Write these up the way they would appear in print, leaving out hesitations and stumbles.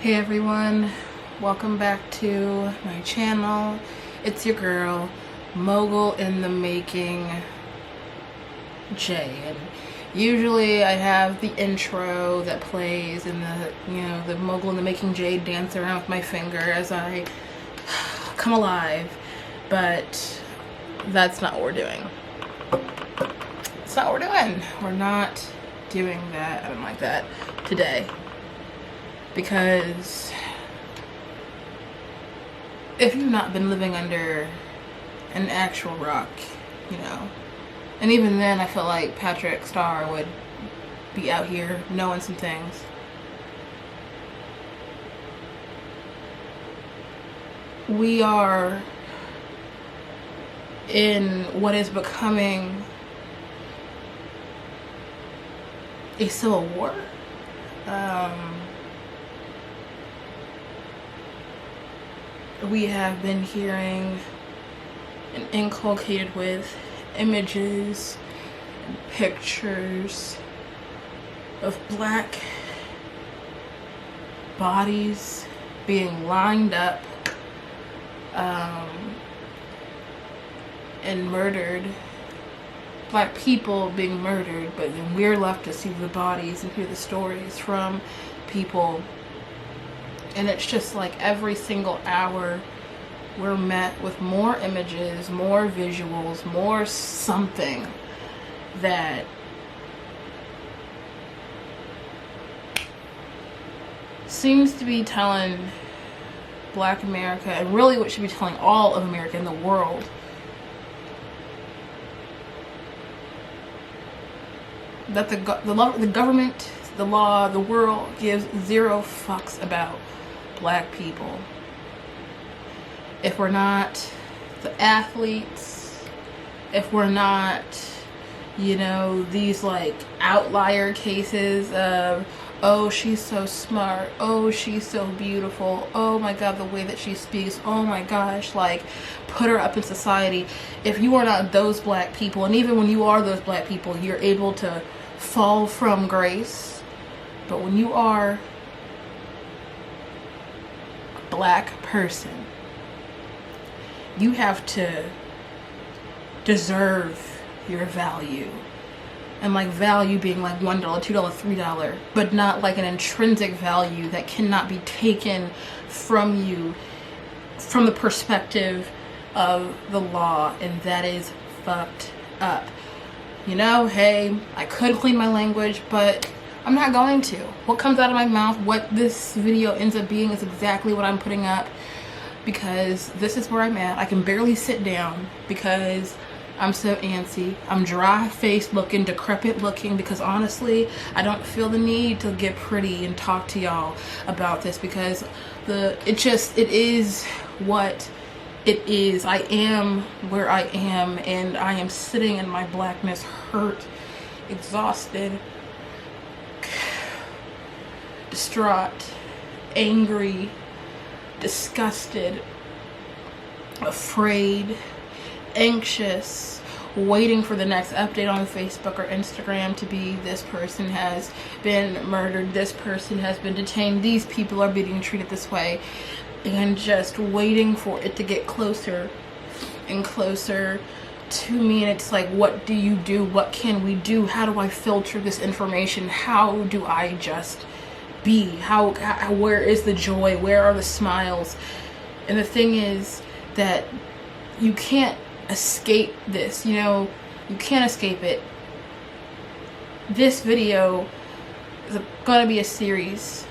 Hey everyone, welcome back to my channel. It's your girl, Mogul in the Making Jay. And usually I have the intro that plays and the Mogul in the Making Jay dance around with my finger as I come alive, but that's not what we're doing. It's not what we're doing. We're not doing that. I don't like that today. Because if you've not been living under an actual rock, and even then I feel like Patrick Starr would be out here knowing some things. We are in what is becoming a civil war. We have been hearing and inculcated with images and pictures of black bodies being lined up and murdered, black people being murdered, but then we're left to see the bodies and hear the stories from people. And it's just like every single hour we're met with more images, more visuals, more something that seems to be telling Black America, and really what should be telling all of America and the world, that the government, the law, the world gives zero fucks about Black people. If we're not the athletes, if we're not, these like outlier cases of, oh, she's so smart, oh, she's so beautiful, oh my god, the way that she speaks, oh my gosh, like, put her up in society. If you are not those Black people, and even when you are those Black people, you're able to fall from grace. But when you are a Black person, you have to deserve your value. And like value being like $1, $2, $3, but not like an intrinsic value that cannot be taken from you from the perspective of the law, and that is fucked up. Hey, I could clean my language, but I'm not going to. What comes out of my mouth, what this video ends up being, is exactly what I'm putting up, because this is where I'm at. I can barely sit down because I'm so antsy. I'm dry-faced looking, decrepit looking, because honestly, I don't feel the need to get pretty and talk to y'all about this, because it is what it is. I am where I am, and I am sitting in my blackness, hurt, exhausted, distraught, angry, disgusted, afraid, anxious, waiting for the next update on Facebook or Instagram to be, this person has been murdered, this person has been detained, these people are being treated this way, and just waiting for it to get closer and closer to me. And it's like, what do you do? What can we do? How do I filter this information? How do I just be? Where is the joy? Where are the smiles? And the thing is that you can't escape this, you can't escape it. This video is gonna be a series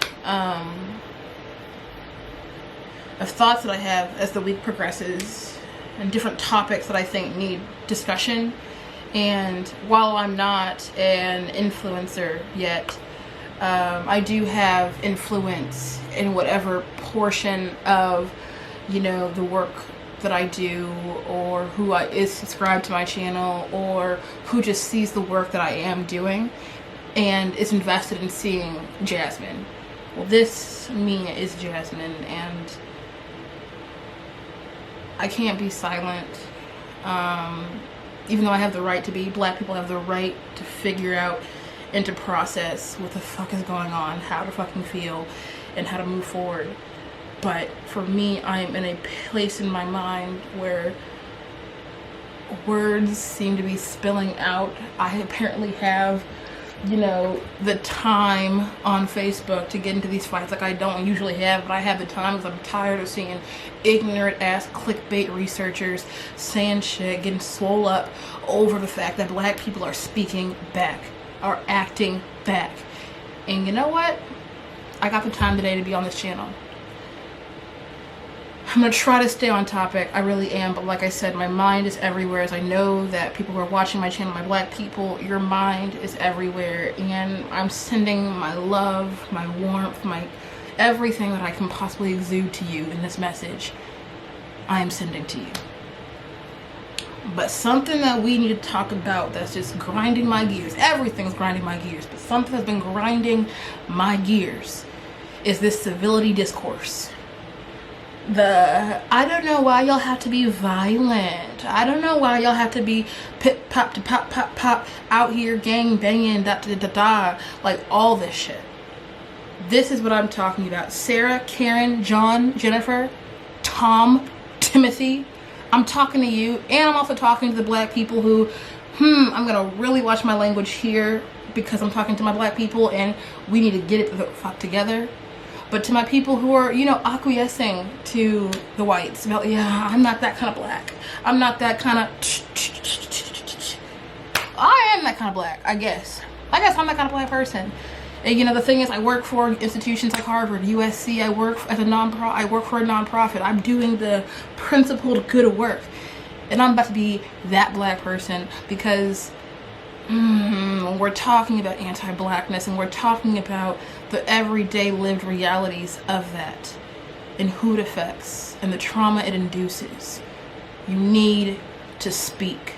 of thoughts that I have as the week progresses, and different topics that I think need discussion. And while I'm not an influencer yet, I do have influence in whatever portion of the work that I do, or who is subscribed to my channel, or who just sees the work that I am doing and is invested in seeing Jasmine. Well, this me is Jasmine, and I can't be silent. Even though I have the right to be, Black people have the right to figure out and to process what the fuck is going on, how to fucking feel, and how to move forward. But for me, I'm in a place in my mind where words seem to be spilling out. I apparently have, you know, the time on Facebook to get into these fights like I don't usually have, but I have the time because I'm tired of seeing ignorant ass clickbait researchers saying shit, getting swole up over the fact that black people are speaking back, are acting back. And you know what? I got the time today to be on this channel. I'm going to try to stay on topic. I really am. But like I said, my mind is everywhere. As I know that people who are watching my channel, my black people, your mind is everywhere. And I'm sending my love, my warmth, my everything that I can possibly exude to you in this message. I am sending to you. But something that we need to talk about that's just grinding my gears. Everything's grinding my gears. But something that's been grinding my gears is this civility discourse. I don't know why y'all have to be violent. I don't know why y'all have to be pip pop to pop pop pop out here gang banging da da da da, like all this shit. This is what I'm talking about. Sarah, Karen, John, Jennifer, Tom, Timothy. I'm talking to you, and I'm also talking to the black people who, I'm gonna really watch my language here because I'm talking to my black people and we need to get it the fuck together. But to my people who are, you know, acquiescing to the whites about, yeah, I'm not that kind of black. I'm not that kind of, I am that kind of black, I guess. I'm that kind of black person. And you know, the thing is, I work for institutions like Harvard, USC, I work for a nonprofit. I'm doing the principled good work. And I'm about to be that black person because when we're talking about anti-blackness and we're talking about the everyday lived realities of that and who it affects and the trauma it induces, you need to speak.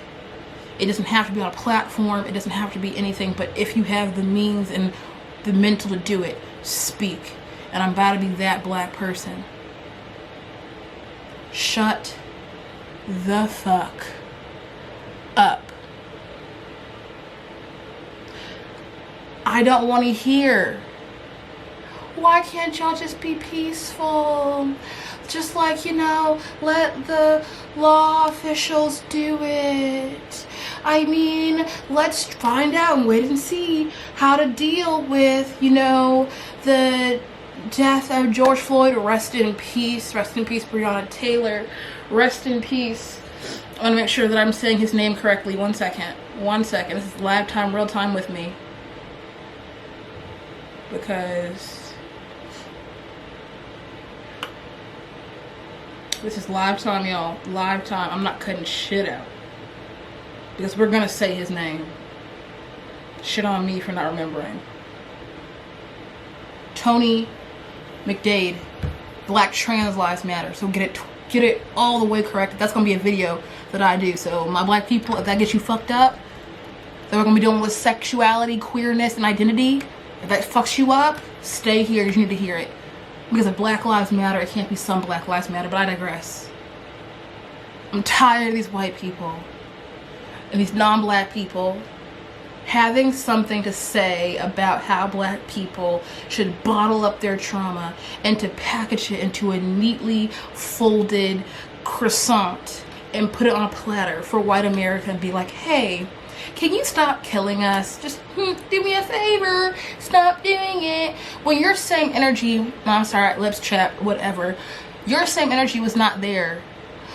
It doesn't have to be on a platform, it doesn't have to be anything, but if you have the means and the mental to do it, speak. And I'm about to be that black person. Shut the fuck up. I don't want to hear, why can't y'all just be peaceful? Just like, you know, let the law officials do it. I mean, let's find out and wait and see how to deal with, you know, the death of George Floyd. Rest in peace. Rest in peace, Breonna Taylor. Rest in peace. I want to make sure that I'm saying his name correctly. One second. This is live time, real time with me. Because this is live time, y'all. Live time. I'm not cutting shit out. Because we're gonna say his name. Shit on me for not remembering. Tony McDade. blacktranslivesmatter. So get it all the way correct. That's gonna be a video that I do. So my black people, if that gets you fucked up, that we're gonna be dealing with sexuality, queerness, and identity. If that fucks you up, stay here. You need to hear it. Because if Black Lives Matter, it can't be some Black Lives Matter, but I digress. I'm tired of these white people and these non-black people having something to say about how black people should bottle up their trauma and to package it into a neatly folded croissant and put it on a platter for white America and be like, hey, can you stop killing us? Just do me a favor. Stop doing it. When your same energy, I'm sorry, lips chapped, whatever. Your same energy was not there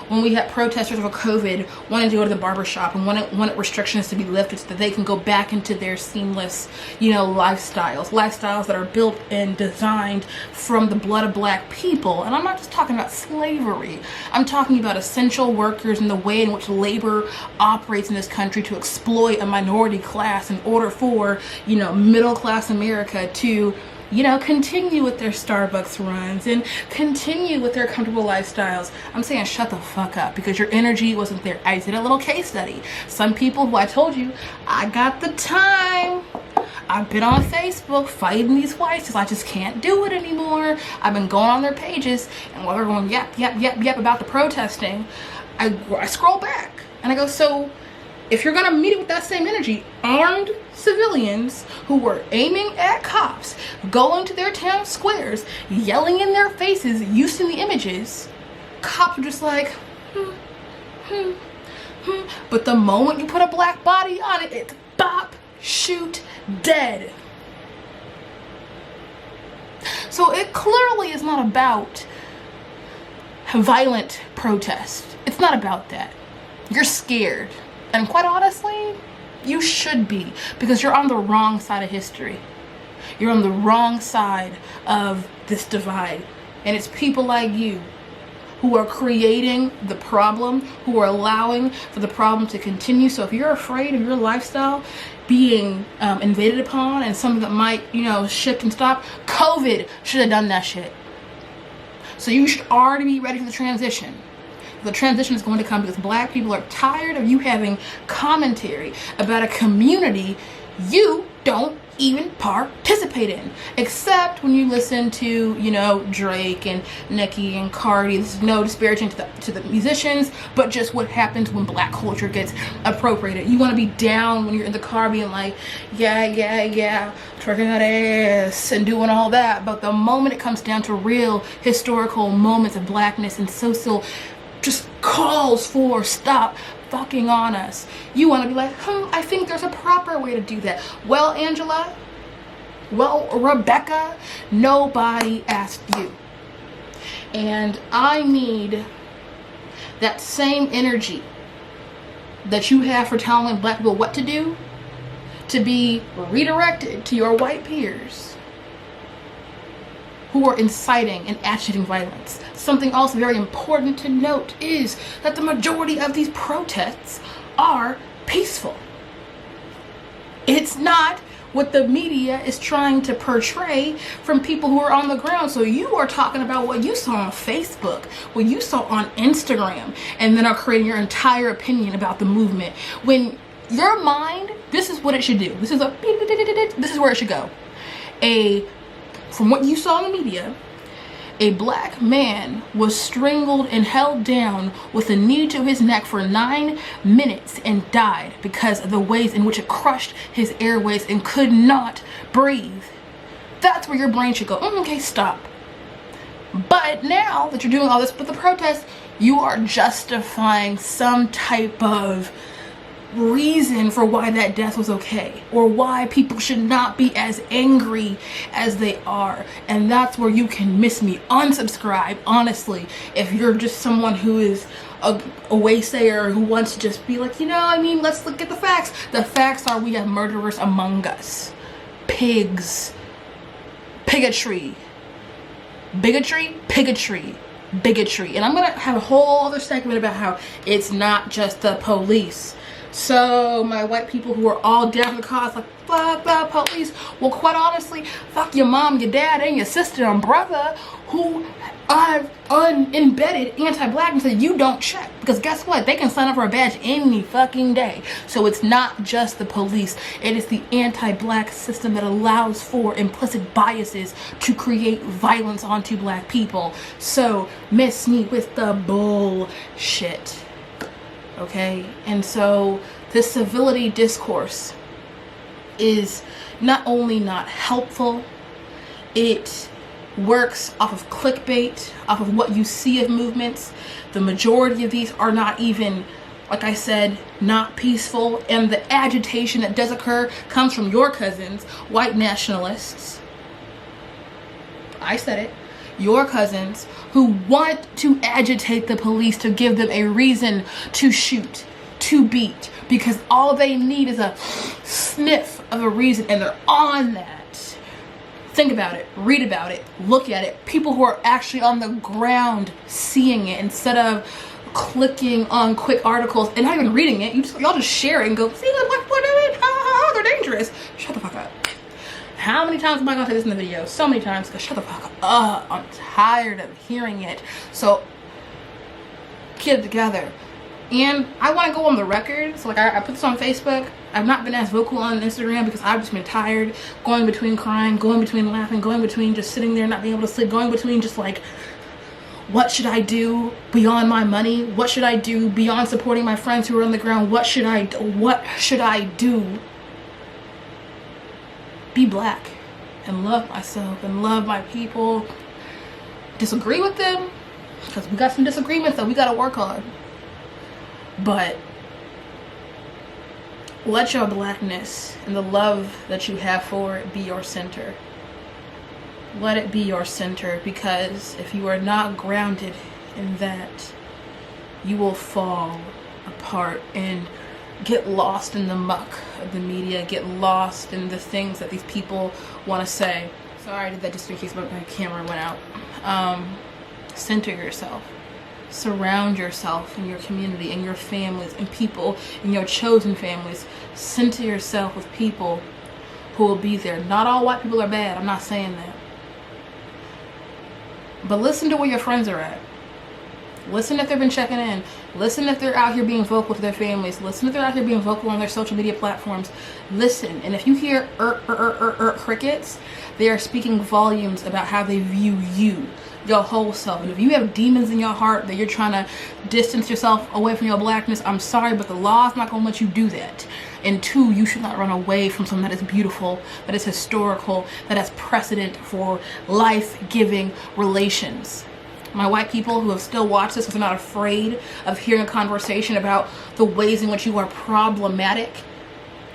when we had protesters over COVID wanting to go to the barbershop and wanted restrictions to be lifted so that they can go back into their seamless, lifestyles that are built and designed from the blood of black people. And I'm not just talking about slavery. I'm talking about essential workers and the way in which labor operates in this country to exploit a minority class in order for, middle class America to continue with their Starbucks runs and continue with their comfortable lifestyles. I'm saying shut the fuck up because your energy wasn't there. I did a little case study. Some people who I told you, I got the time. I've been on Facebook fighting these whites because I just can't do it anymore. I've been going on their pages and while they're going yep about the protesting, I scroll back and I go, so if you're going to meet it with that same energy, armed, civilians who were aiming at cops, going to their town squares, yelling in their faces, using the images, cops were just like, But the moment you put a black body on it, it's bop, shoot, dead. So it clearly is not about violent protest. It's not about that. You're scared. And quite honestly, you should be, because you're on the wrong side of history. You're on the wrong side of this divide. And it's people like you who are creating the problem, who are allowing for the problem to continue. So if you're afraid of your lifestyle being invaded upon and something that might, shift and stop, COVID should have done that shit. So you should already be ready for the transition. The transition is going to come because black people are tired of you having commentary about a community you don't even participate in, except when you listen to, Drake and Nicki and Cardi. This is no disparaging to the musicians, but just what happens when black culture gets appropriated. You want to be down when you're in the car being like, yeah, twerking that ass and doing all that. But the moment it comes down to real historical moments of blackness and social just calls for stop fucking on us, you want to be like, I think there's a proper way to do that. Well, Angela, Rebecca, nobody asked you. And I need that same energy that you have for telling black people what to do to be redirected to your white peers who are inciting and agitating violence. Something else very important to note is that the majority of these protests are peaceful. It's not what the media is trying to portray from people who are on the ground. So you are talking about what you saw on Facebook, what you saw on Instagram, and then are creating your entire opinion about the movement. When your mind, this is what it should do. This is where it should go. From what you saw in the media, a black man was strangled and held down with a knee to his neck for 9 minutes and died because of the ways in which it crushed his airways and could not breathe. That's where your brain should go, okay, stop. But now that you're doing all this with the protest, you are justifying some type of reason for why that death was okay, or why people should not be as angry as they are. And that's where you can miss me. Unsubscribe, honestly, if you're just someone who is a waysayer who wants to just be like, let's look at the facts. The facts are we have murderers among us, pigs, bigotry. And I'm gonna have a whole other segment about how it's not just the police. So my white people who are all down for the cause, like, fuck the police. Well, quite honestly, fuck your mom, your dad, and your sister and brother who are embedded anti-blackness that you don't check. Because guess what? They can sign up for a badge any fucking day. So it's not just the police. It is the anti-black system that allows for implicit biases to create violence onto black people. So miss me with the bullshit. Okay, and so this civility discourse is not only not helpful, it works off of clickbait, off of what you see of movements. The majority of these are not even, like I said, not peaceful, and the agitation that does occur comes from your cousins, white nationalists. I said it. Your cousins who want to agitate the police to give them a reason to shoot, to beat, because all they need is a sniff of a reason, and they're on that. Think about it, read about it, look at it. People who are actually on the ground seeing it instead of clicking on quick articles and not even reading it. Y'all just share it and go, see, what, they're dangerous. Shut the fuck up. How many times am I gonna say this in the video? So many times, because shut the fuck up. I'm tired of hearing it. So get it together. And I want to go on the record. So I put this on Facebook. I've not been as vocal on Instagram because I've just been tired, going between crying, going between laughing, going between just sitting there not being able to sleep, going between just like, what should I do beyond my money? What should I do beyond supporting my friends who are on the ground? What should I do? be black and love myself and love my people. Disagree with them, because we got some disagreements that we got to work on. But let your blackness and the love that you have for it be your center. Let it be your center, because if you are not grounded in that, you will fall apart and get lost in the muck of the media, get lost in the things that these people want to say. Sorry, I did that just in case my camera went out. Center yourself. Surround yourself in your community, in your families, and people in your chosen families. Center yourself with people who will be there. Not all white people are bad. I'm not saying that. But listen to where your friends are at. Listen if they've been checking in. Listen if they're out here being vocal to their families. Listen if they're out here being vocal on their social media platforms. Listen. And if you hear crickets, they are speaking volumes about how they view you, your whole self. And if you have demons in your heart that you're trying to distance yourself away from your blackness, I'm sorry, but the law is not going to let you do that. And two, you should not run away from something that is beautiful, that is historical, that has precedent for life-giving relations. My white people who have still watched this because they're not afraid of hearing a conversation about the ways in which you are problematic.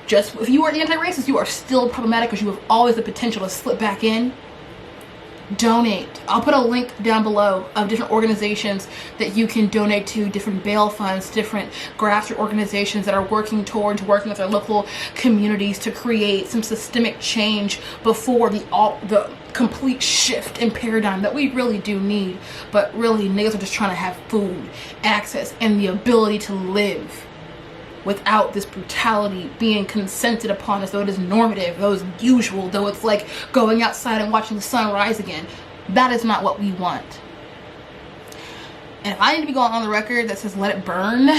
Just if you are anti-racist, you are still problematic because you have always the potential to slip back in. Donate. I'll put a link down below of different organizations that you can donate to, different bail funds, different grassroots organizations that are working towards working with their local communities to create some systemic change before the complete shift in paradigm that we really do need. But really, niggas are just trying to have food, access, and the ability to live without this brutality being consented upon as though it is normative, though it's usual, though it's like going outside and watching the sun rise again. That is not what we want. And if I need to be going on the record that says let it burn,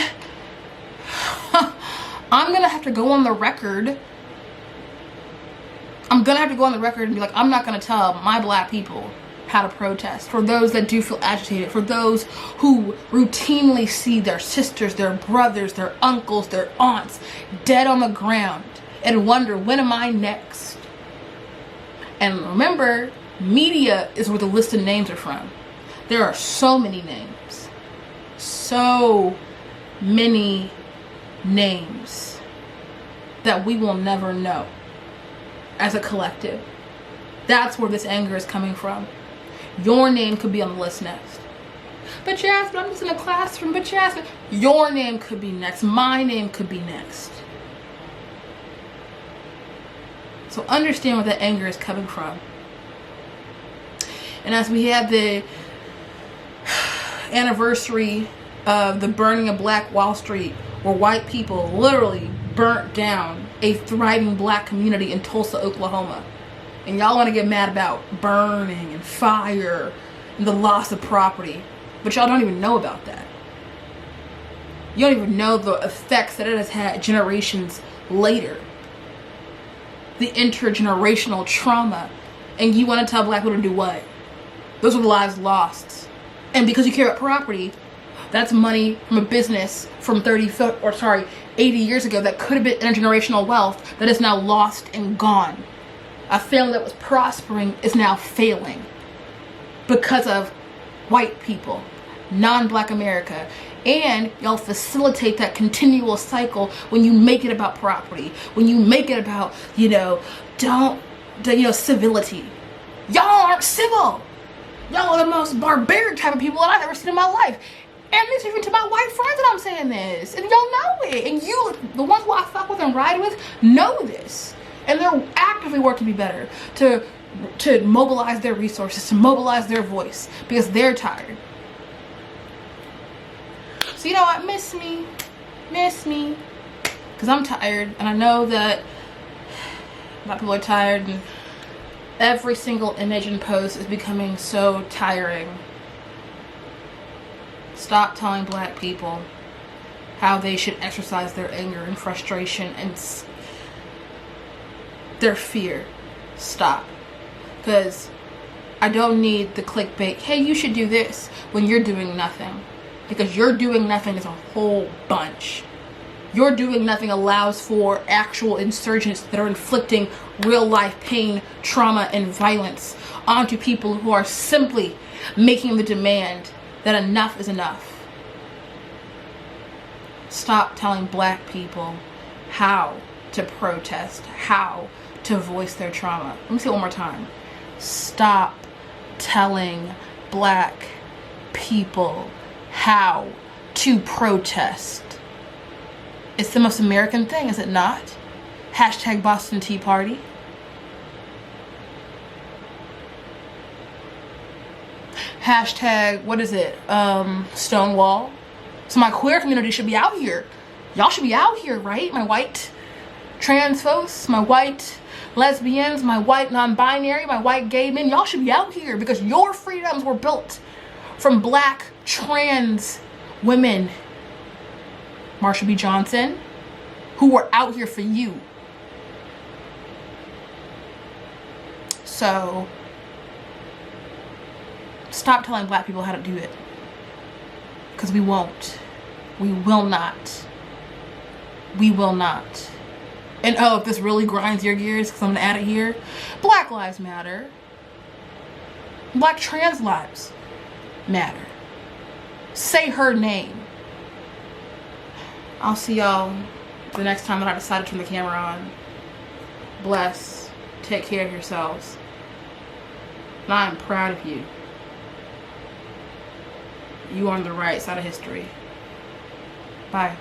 I'm gonna have to go on the record. I'm gonna have to go on the record and be like, I'm not gonna tell my black people how to protest. For those that do feel agitated, for those who routinely see their sisters, their brothers, their uncles, their aunts dead on the ground and wonder, when am I next? And remember, media is where the list of names are from. There are so many names. So many names that we will never know as a collective. That's where this anger is coming from. Your name could be on the list next. But Jasmine, I'm just in a classroom. But Jasmine, your name could be next. My name could be next. So understand where that anger is coming from. And as we had the anniversary of the burning of Black Wall Street, where white people literally burnt down a thriving black community in Tulsa, Oklahoma. And y'all want to get mad about burning and fire and the loss of property. But y'all don't even know about that. You don't even know the effects that it has had generations later. The intergenerational trauma. And you want to tell black people to do what? Those are the lives lost. And because you care about property, that's money from a business from 80 years ago that could have been intergenerational wealth that is now lost and gone. A family that was prospering is now failing because of white people, non-black America. And y'all facilitate that continual cycle when you make it about property, when you make it about, civility. Y'all aren't civil. Y'all are the most barbaric type of people that I've ever seen in my life. And this is even to my white friends that I'm saying this. And y'all know it. And you, the ones who I fuck with and ride with, know this. And they're actively working to be better, to mobilize their resources, to mobilize their voice, because they're tired. So you know what? Miss me. Because I'm tired, and I know that a lot of people are tired, and every single image and post is becoming so tiring. Stop telling black people how they should exercise their anger and frustration and their fear. Stop. Because I don't need the clickbait, hey, you should do this, when you're doing nothing. Because you're doing nothing is a whole bunch. Your doing nothing allows for actual insurgents that are inflicting real life pain, trauma, and violence onto people who are simply making the demand that enough is enough. Stop telling black people how to protest, how to voice their trauma. Let me say it one more time. Stop telling black people how to protest. It's the most American thing, is it not? Hashtag Boston Tea Party. Hashtag, what is it? Stonewall. So my queer community should be out here. Y'all should be out here, right? My white trans folks, my white lesbians, my white non-binary, my white gay men, y'all should be out here because your freedoms were built from black trans women. Marsha B. Johnson, who were out here for you. So, stop telling black people how to do it. Because we won't. We will not. We will not. And oh, if this really grinds your gears, because I'm going to add it here, Black Lives Matter. Black trans lives matter. Say her name. I'll see y'all the next time that I decide to turn the camera on. Bless. Take care of yourselves. And I am proud of you. You are on the right side of history. Bye.